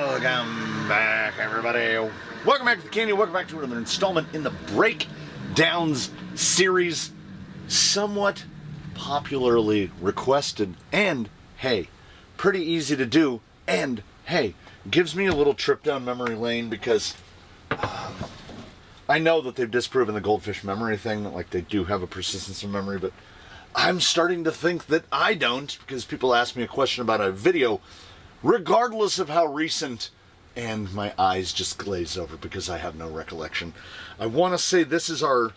Welcome back, everybody. Welcome back to the Canyon. Welcome back to another installment in the Breakdowns series. Somewhat popularly requested, and hey, pretty easy to do, and hey, gives me a little trip down memory lane because I know that they've disproven the goldfish memory thing, that like they do have a persistence of memory, but I'm starting to think that I don't, because people ask me a question about a video regardless of how recent, and my eyes just glaze over because I have no recollection. I want to say this is our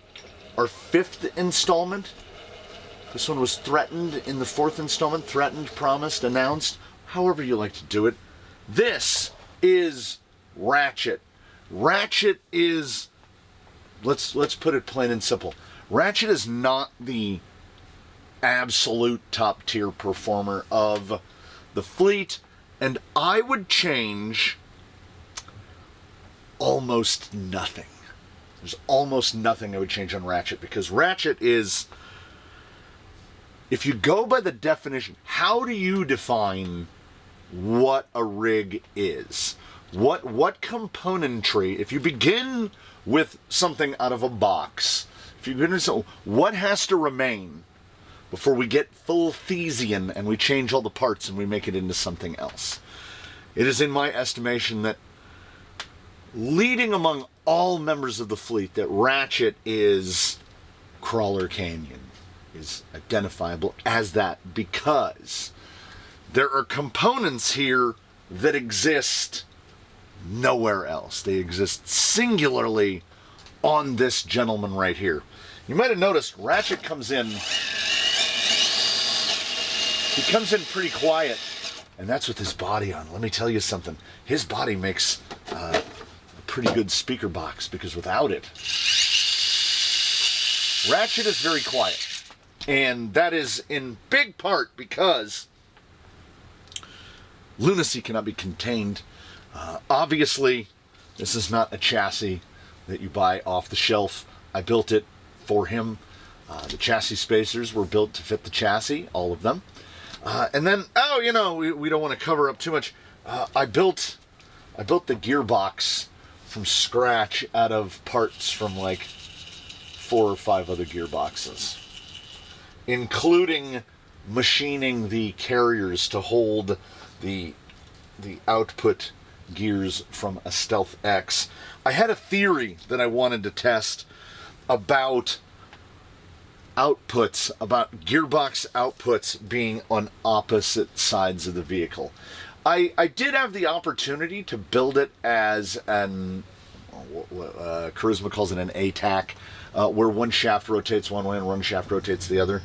fifth installment. This one was threatened in the fourth installment. Threatened, promised, announced, however you like to do it. This is Ratchet. Ratchet is, let's put it plain and simple. Ratchet is not the absolute top tier performer of the fleet. And I would change almost nothing. There's almost nothing I would change on Ratchet, because Ratchet is, if you go by the definition, how do you define what a rig is? What componentry, if you begin with something out of a box, if you begin with something, what has to remain before we get full Thesian and we change all the parts and we make it into something else? It is in my estimation that leading among all members of the fleet that Ratchet is Crawler Canyon, is identifiable as that, because there are components here that exist nowhere else. They exist singularly on this gentleman right here. You might have noticed Ratchet comes in. He comes in pretty quiet, and that's with his body on. Let me tell you something. His body makes a pretty good speaker box, because without it, Ratchet is very quiet. And that is in big part because lunacy cannot be contained. Obviously, this is not a chassis that you buy off the shelf. I built it for him. The chassis spacers were built to fit the chassis, all of them. And then, we don't want to cover up too much. I built the gearbox from scratch out of parts from like 4 or 5 other gearboxes, including machining the carriers to hold the output gears from a Stealth X. I had a theory that I wanted to test about outputs, about gearbox outputs being on opposite sides of the vehicle. I did have the opportunity to build it as an, Charisma calls it an ATAC, where one shaft rotates one way and one shaft rotates the other.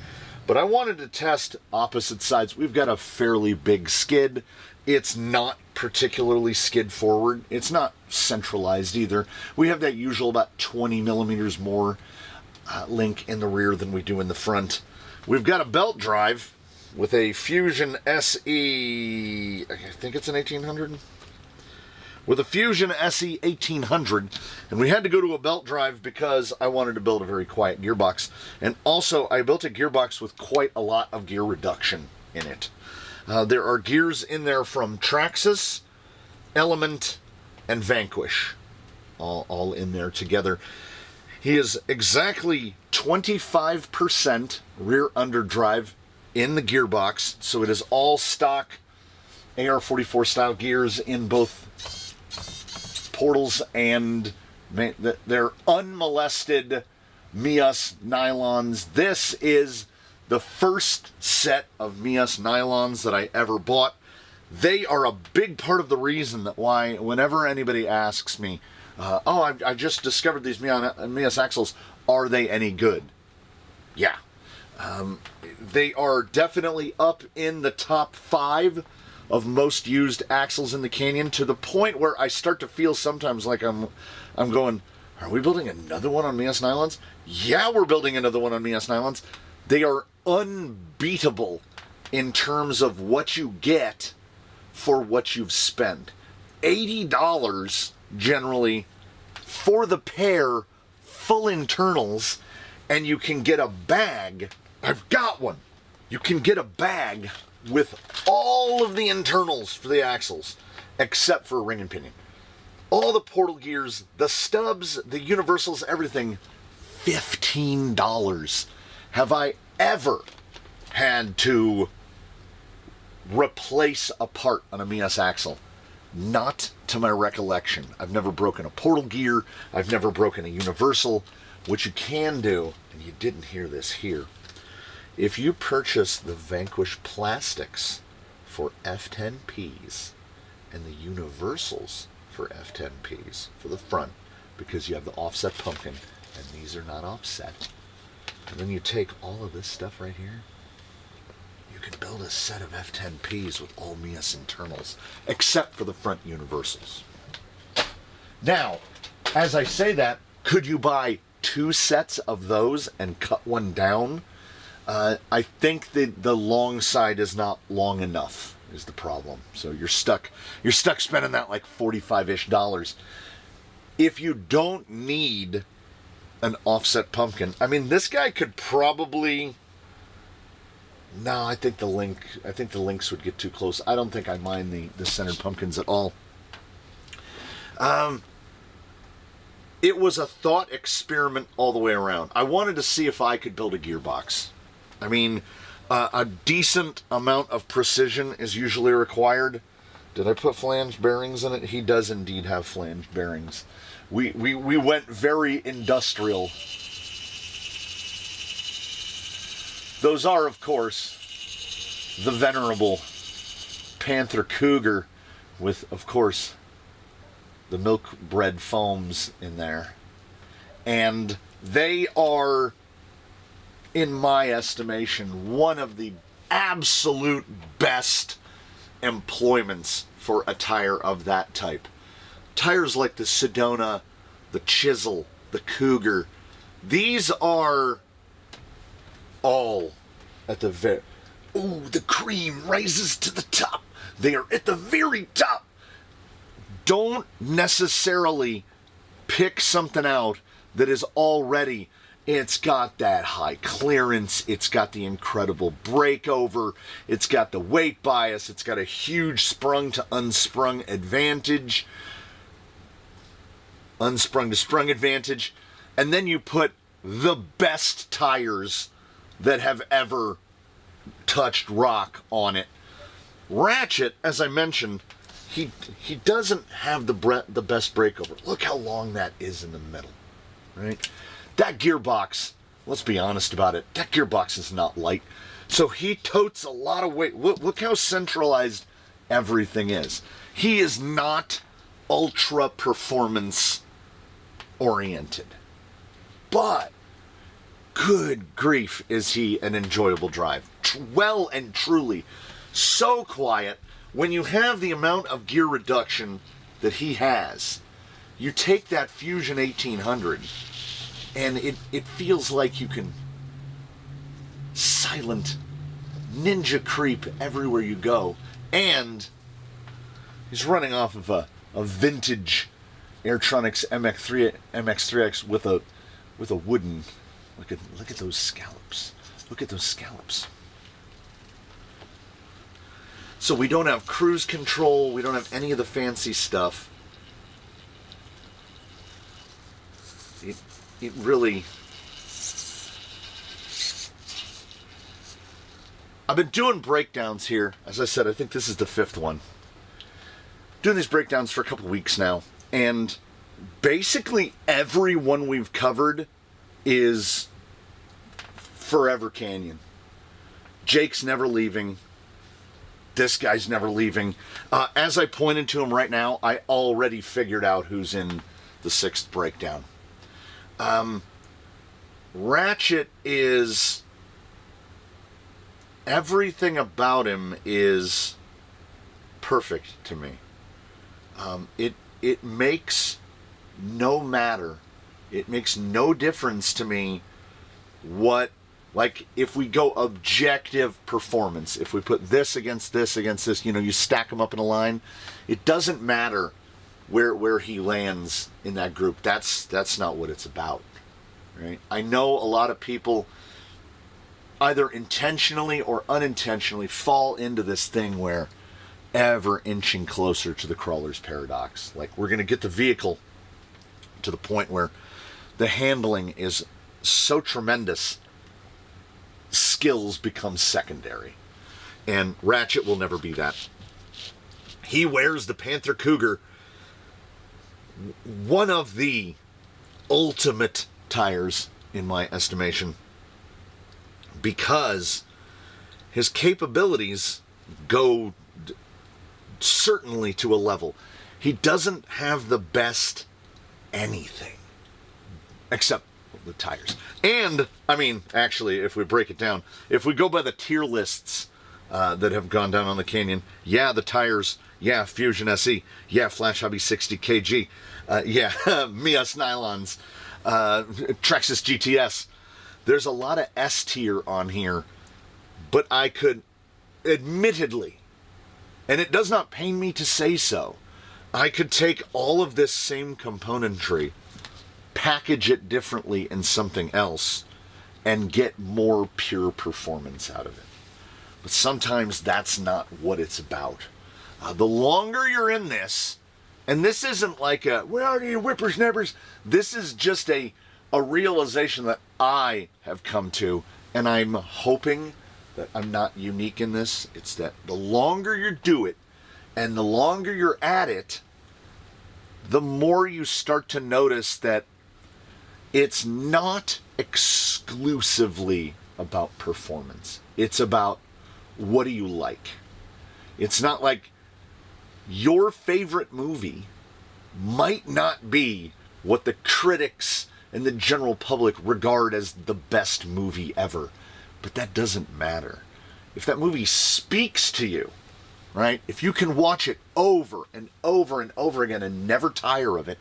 But I wanted to test opposite sides. We've got a fairly big skid. It's not particularly skid forward. It's not centralized either. We have that usual about 20 millimeters more link in the rear than we do in the front. We've got a belt drive with a Fusion SE, I think it's an 1800, with a Fusion SE 1800, and we had to go to a belt drive because I wanted to build a very quiet gearbox, and also I built a gearbox with quite a lot of gear reduction in it. There are gears in there from Traxxas, Element, and Vanquish, all in there together. He is exactly 25% rear underdrive in the gearbox, so it is all stock AR-44 style gears in both portals, and they're unmolested Mias nylons. This is the first set of Mias nylons that I ever bought. They are a big part of the reason that why whenever anybody asks me, I just discovered these Mias axles. Are they any good? Yeah. They are definitely up in the top 5 of most used axles in the Canyon, to the point where I start to feel sometimes like I'm going, are we building another one on Mias nylons? Yeah, we're building another one on Mias nylons. They are unbeatable in terms of what you get for what you've spent. $80 generally for the pair, full internals, and you can get a bag. I've got one. You can get a bag with all of the internals for the axles, except for ring and pinion. All the portal gears, the stubs, the universals, everything, $15. Have I ever had to replace a part on a Mias axle? Not to my recollection. I've never broken a portal gear. I've never broken a universal. What you can do, and you didn't hear this here, if you purchase the Vanquish plastics for F10Ps and the universals for F10Ps for the front, because you have the offset pumpkin and these are not offset, and then you take all of this stuff right here, you can build a set of F10Ps with all Mias internals, except for the front universals. Now, as I say that, could you buy 2 sets of those and cut one down? I think that the long side is not long enough, is the problem. So you're stuck spending that like $45-ish. If you don't need an offset pumpkin, I mean, this guy could probably... No, I think the links would get too close. I don't think I mind the centered pumpkins at all. It was a thought experiment all the way around. I wanted to see if I could build a gearbox. I mean, a decent amount of precision is usually required. Did I put flange bearings in it? He does indeed have flange bearings. We went very industrial. Those are, of course, the venerable Panther Cougar with, of course, the milk bread foams in there. And they are, in my estimation, one of the absolute best employments for a tire of that type. Tires like the Sedona, the Chisel, the Cougar, these are all at the very... Ooh, the cream rises to the top. They are at the very top. Don't necessarily pick something out that is already... It's got that high clearance. It's got the incredible breakover. It's got the weight bias. It's got a huge sprung to unsprung advantage. Unsprung to sprung advantage. And then you put the best tires that have ever touched rock on it. Ratchet, as I mentioned, he doesn't have the best breakover. Look how long that is in the middle, right? That gearbox, let's be honest about it, that gearbox is not light. So he totes a lot of weight. Look how centralized everything is. He is not ultra performance oriented. But good grief, is he an enjoyable drive. Well and truly. So quiet. When you have the amount of gear reduction that he has, you take that Fusion 1800 and it feels like you can silent ninja creep everywhere you go. And he's running off of a vintage Airtronics MX3X with a wooden... Look at those scallops. Look at those scallops. So we don't have cruise control. We don't have any of the fancy stuff. It really... I've been doing breakdowns here. As I said, I think this is the 5th one. Doing these breakdowns for a couple weeks now. And basically every one we've covered is Forever Canyon. Jake's never leaving. This guy's never leaving. As I pointed to him right now, I already figured out who's in the 6th breakdown. Ratchet is... Everything about him is perfect to me. It makes no matter. It makes no difference to me what... Like, if we go objective performance, if we put this against this, you know, you stack them up in a line, it doesn't matter where he lands in that group. That's not what it's about, right? I know a lot of people either intentionally or unintentionally fall into this thing where ever inching closer to the crawler's paradox. Like, we're going to get the vehicle to the point where the handling is so tremendous, skills become secondary. And Ratchet will never be that. He wears the Panther Cougar, one of the ultimate tires, in my estimation, because his capabilities go certainly to a level. He doesn't have the best anything except the tires. And, I mean, actually, if we break it down, if we go by the tier lists that have gone down on the Canyon, yeah, the tires, yeah, Fusion SE, yeah, Flash Hobby 60 kg, yeah, Mias Nylons, Trexus GTS. There's a lot of S tier on here, but I could, admittedly, and it does not pain me to say so, I could take all of this same componentry, package it differently in something else, and get more pure performance out of it. But sometimes that's not what it's about. The longer you're in this, and this isn't like a, where are you whippersnappers? This is just a realization that I have come to, and I'm hoping that I'm not unique in this. It's that the longer you do it, and the longer you're at it, the more you start to notice that it's not exclusively about performance. It's about, what do you like? It's not like your favorite movie might not be what the critics and the general public regard as the best movie ever. But that doesn't matter. If that movie speaks to you, right? If you can watch it over and over and over again and never tire of it,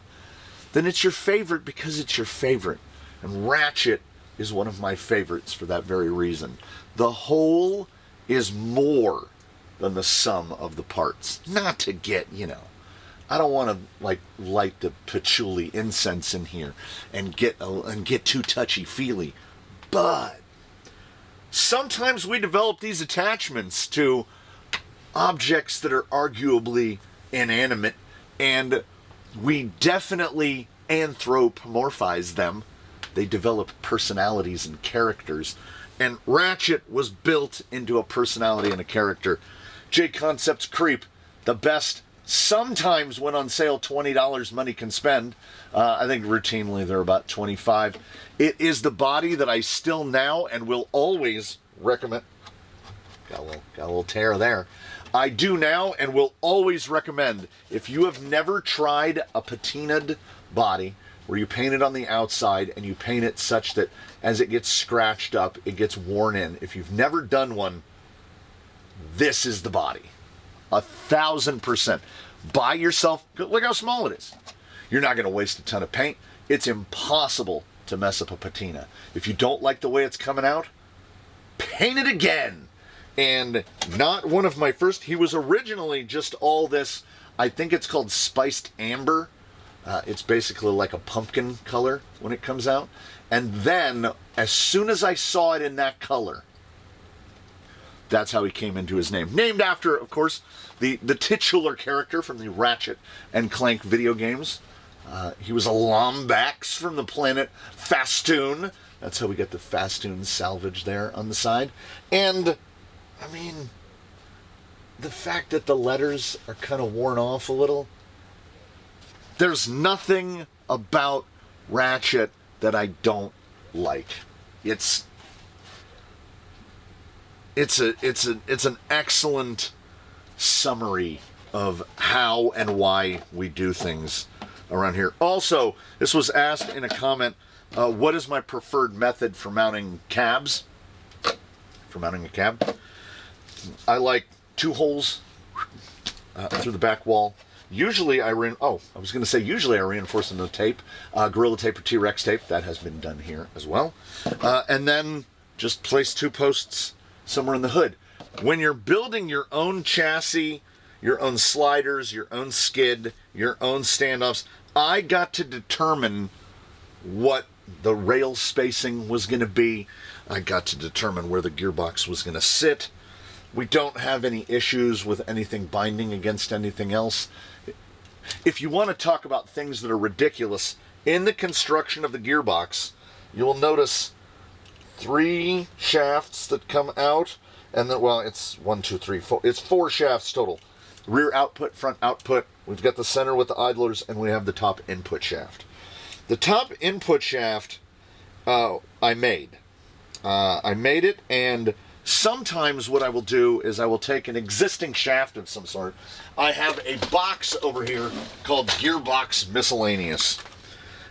then it's your favorite because it's your favorite. And Ratchet is one of my favorites for that very reason. The whole is more than the sum of the parts. Not to get, I don't want to light the patchouli incense in here and get too touchy-feely, but sometimes we develop these attachments to objects that are arguably inanimate, and we definitely anthropomorphize them. They develop personalities and characters, and Ratchet was built into a personality and a character. J Concepts Creep, the best, sometimes when on sale, $20 money can spend. I think routinely they're about $25. It is the body that I still now and will always recommend. Got a little tear there. I do now and will always recommend, if you have never tried a patinaed body, where you paint it on the outside and you paint it such that as it gets scratched up, it gets worn in. If you've never done one, this is the body. 1,000%. Buy yourself, look how small it is. You're not going to waste a ton of paint. It's impossible to mess up a patina. If you don't like the way it's coming out, paint it again. And not one of my first, he was originally just all this, I think it's called spiced amber. It's basically like a pumpkin color when it comes out. And then, as soon as I saw it in that color, that's how he came into his name. Named after, of course, the titular character from the Ratchet and Clank video games. He was a Lombax from the planet Fastoon. That's how we get the Fastoon salvage there on the side. And, I mean, the fact that the letters are kind of worn off a little. There's nothing about Ratchet that I don't like. It's an excellent summary of how and why we do things around here. Also, this was asked in a comment, what is my preferred method for mounting cabs? For mounting a cab? I like 2 holes through the back wall. Usually I reinforce them with tape, Gorilla Tape or T-Rex tape. That has been done here as well. And then just place 2 posts somewhere in the hood. When you're building your own chassis, your own sliders, your own skid, your own standoffs, I got to determine what the rail spacing was going to be. I got to determine where the gearbox was going to sit. We don't have any issues with anything binding against anything else. If you want to talk about things that are ridiculous, in the construction of the gearbox, you will notice 3 shafts that come out, and then, well, it's 1, 2, 3, 4. It's 4 shafts total. Rear output, front output. We've got the center with the idlers, and we have the top input shaft. The top input shaft, I made. I made it, and sometimes what I will do is I will take an existing shaft of some sort. I have a box over here called Gearbox Miscellaneous.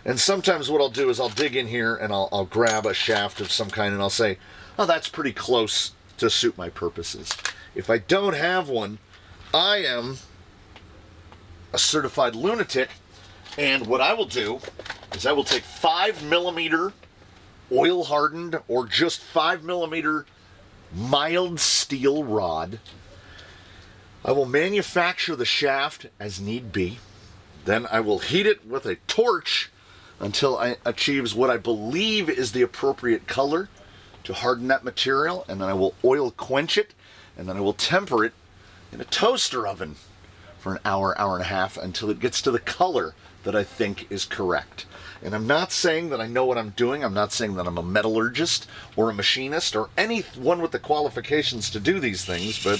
And sometimes what I'll do is I'll dig in here and I'll grab a shaft of some kind and I'll say, oh, that's pretty close to suit my purposes. If I don't have one, I am a certified lunatic, and what I will do is I will take 5mm oil hardened or just 5mm mild steel rod. I will manufacture the shaft as need be. Then I will heat it with a torch until it achieves what I believe is the appropriate color to harden that material, and then I will oil quench it, and then I will temper it in a toaster oven for an hour, hour and a half until it gets to the color that I think is correct. And I'm not saying that I know what I'm doing. I'm not saying that I'm a metallurgist or a machinist or anyone with the qualifications to do these things, but I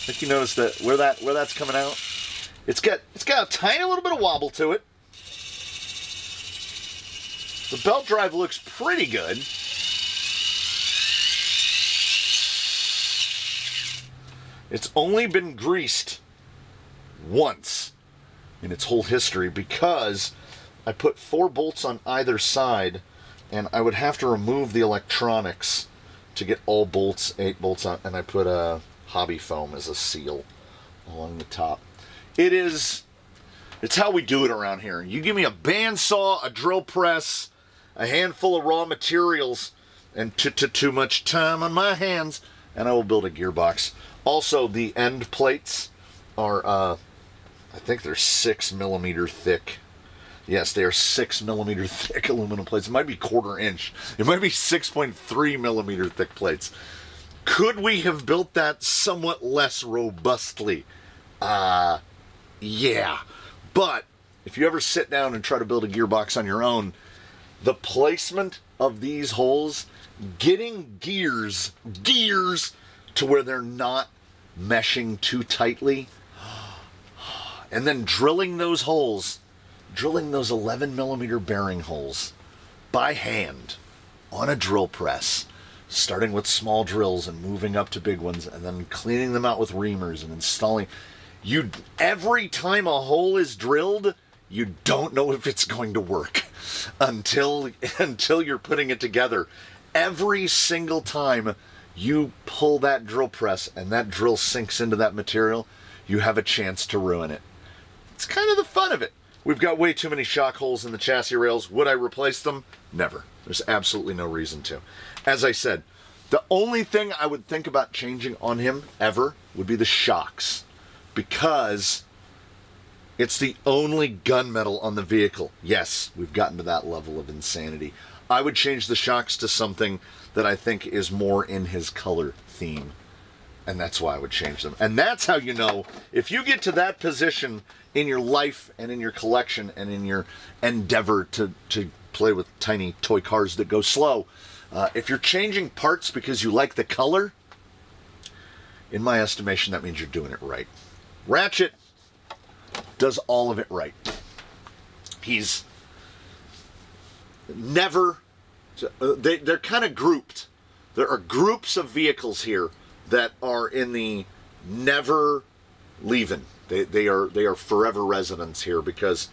think you notice that where that's coming out, it's got a tiny little bit of wobble to it. The belt drive looks pretty good. It's only been greased once in its whole history because I put 4 bolts on either side, and I would have to remove the electronics to get all bolts, 8 bolts on, and I put a hobby foam as a seal along the top. It's how we do it around here. You give me a bandsaw, a drill press, a handful of raw materials, and too much time on my hands, and I will build a gearbox. Also, the end plates are, I think they're 6mm thick. Yes, they are 6mm thick aluminum plates. It might be 1/4 inch. It might be 6.3mm thick plates. Could we have built that somewhat less robustly? Yeah. But if you ever sit down and try to build a gearbox on your own, the placement of these holes, getting gears to where they're not meshing too tightly, and then drilling those holes, drilling those 11mm bearing holes by hand on a drill press, starting with small drills and moving up to big ones, and then cleaning them out with reamers and installing. Every time a hole is drilled, you don't know if it's going to work until you're putting it together. Every single time you pull that drill press and that drill sinks into that material, you have a chance to ruin it. It's kind of the fun of it. We've got way too many shock holes in the chassis rails. Would I replace them? Never. There's absolutely no reason to. As I said, the only thing I would think about changing on him ever would be the shocks, because it's the only gunmetal on the vehicle. Yes, we've gotten to that level of insanity. I would change the shocks to something that I think is more in his color theme, and that's why I would change them. And that's how you know, if you get to that position in your life and in your collection and in your endeavor to play with tiny toy cars that go slow, if you're changing parts because you like the color, in my estimation, that means you're doing it right. Ratchet does all of it right. He's never... They're kind of grouped. There are groups of vehicles here that are in the never leaving. They are forever residents here, because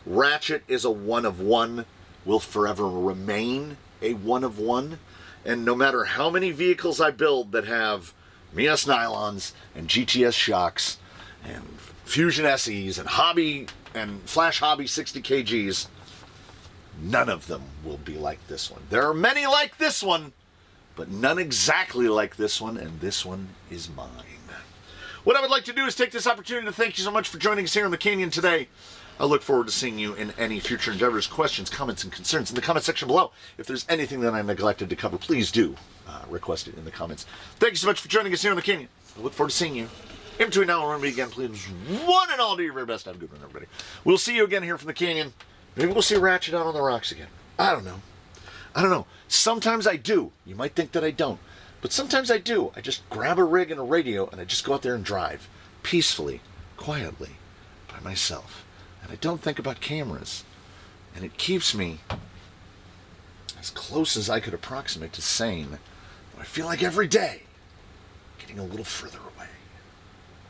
Ratchet is a one of one, will forever remain a one of one. And no matter how many vehicles I build that have Mias nylons and GTS shocks and Fusion SEs and Hobby and Flash Hobby 60 kgs, none of them will be like this one. There are many like this one, but none exactly like this one, and this one is mine. What I would like to do is take this opportunity to thank you so much for joining us here in the Canyon today. I look forward to seeing you in any future endeavors, questions, comments, and concerns in the comment section below. If there's anything that I neglected to cover, please do request it in the comments. Thank you so much for joining us here on the Canyon. I look forward to seeing you. In between now and when we again, please, one and all, do your very best. Have a good one, everybody. We'll see you again here from the Canyon. Maybe we'll see Ratchet out on the rocks again. I don't know. Sometimes I do. You might think that I don't. But sometimes I do. I just grab a rig and a radio and I just go out there and drive. Peacefully, quietly, by myself. And I don't think about cameras. And it keeps me as close as I could approximate to sane. I feel like every day, getting a little further away.